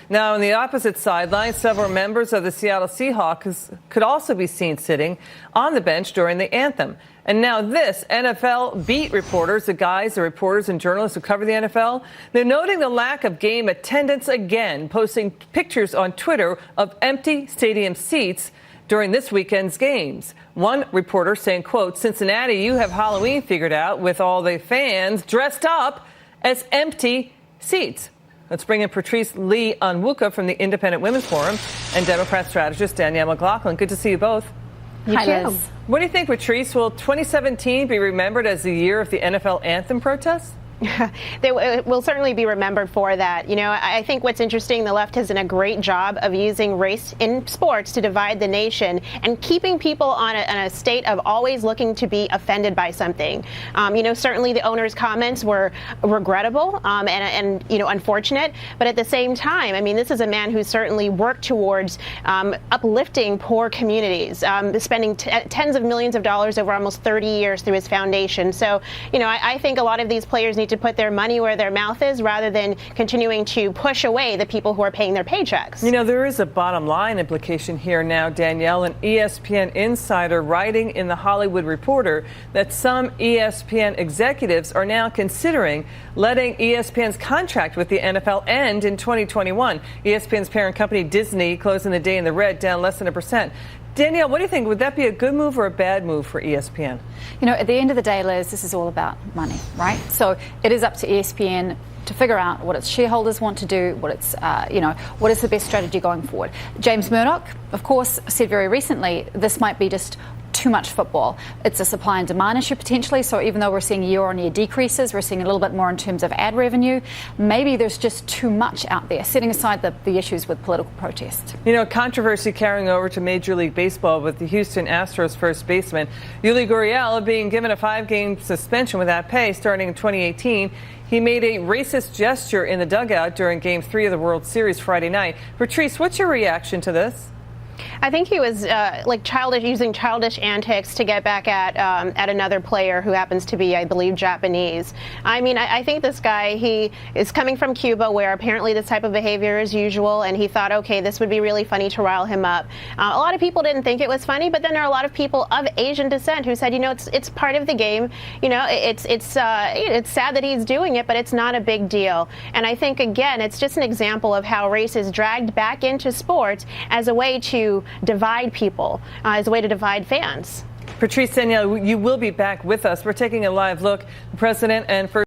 Now, on the opposite sideline, several members of the Seattle Seahawks could also be seen sitting on the bench during the anthem. And now this, NFL beat reporters, the reporters and journalists who cover the NFL, they're noting the lack of game attendance again, posting pictures on Twitter of empty stadium seats during this weekend's games. One reporter saying, quote, "Cincinnati, you have Halloween figured out with all the fans dressed up as empty seats." Let's bring in Patrice Lee Onwuka from the Independent Women's Forum and Democrat strategist Danielle McLaughlin. Good to see you both. Hi, Liz. What do you think, Patrice? Will 2017 be remembered as the year of the NFL anthem protests? They will certainly be remembered for that. You know, I think what's interesting, the left has done a great job of using race in sports to divide the nation and keeping people on a state of always looking to be offended by something. You know, certainly the owner's comments were regrettable and you know, unfortunate. But at the same time, I mean, this is a man who certainly worked towards uplifting poor communities, spending tens of millions of dollars over almost 30 years through his foundation. So, you know, I think a lot of these players need to put their money where their mouth is rather than continuing to push away the people who are paying their paychecks. You know, there is a bottom line implication here now, Danielle. An ESPN insider writing in The Hollywood Reporter that some ESPN executives are now considering letting ESPN's contract with the NFL end in 2021. ESPN's parent company, Disney, closing the day in the red, down less than 1%. Danielle, what do you think? Would that be a good move or a bad move for ESPN? You know, at the end of the day, Liz, this is all about money, right? So it is up to ESPN to figure out what its shareholders want to do, what its, you know, what is the best strategy going forward. James Murdoch, of course, said very recently this might be just too much football. It's a supply and demand issue potentially. So even though we're seeing year-on-year decreases, we're seeing a little bit more in terms of ad revenue. Maybe there's just too much out there, setting aside the issues with political protest. You know, controversy carrying over to Major League Baseball with the Houston Astros first baseman Yuli Gurriel being given a 5-game suspension without pay starting in 2018. He made a racist gesture in the dugout during Game 3 of the World Series Friday night. Patrice, what's your reaction to this? I think he was using childish antics to get back at another player who happens to be, I believe, Japanese. I mean, I think this guy, he is coming from Cuba, where apparently this type of behavior is usual, and he thought, okay, this would be really funny to rile him up. A lot of people didn't think it was funny, but then there are a lot of people of Asian descent who said, you know, it's part of the game. You know, it's sad that he's doing it, but it's not a big deal. And I think, again, it's just an example of how race is dragged back into sports as a way to divide people, as a way to divide fans. Patrice, Danielle, you will be back with us. We're taking a live look. The president and first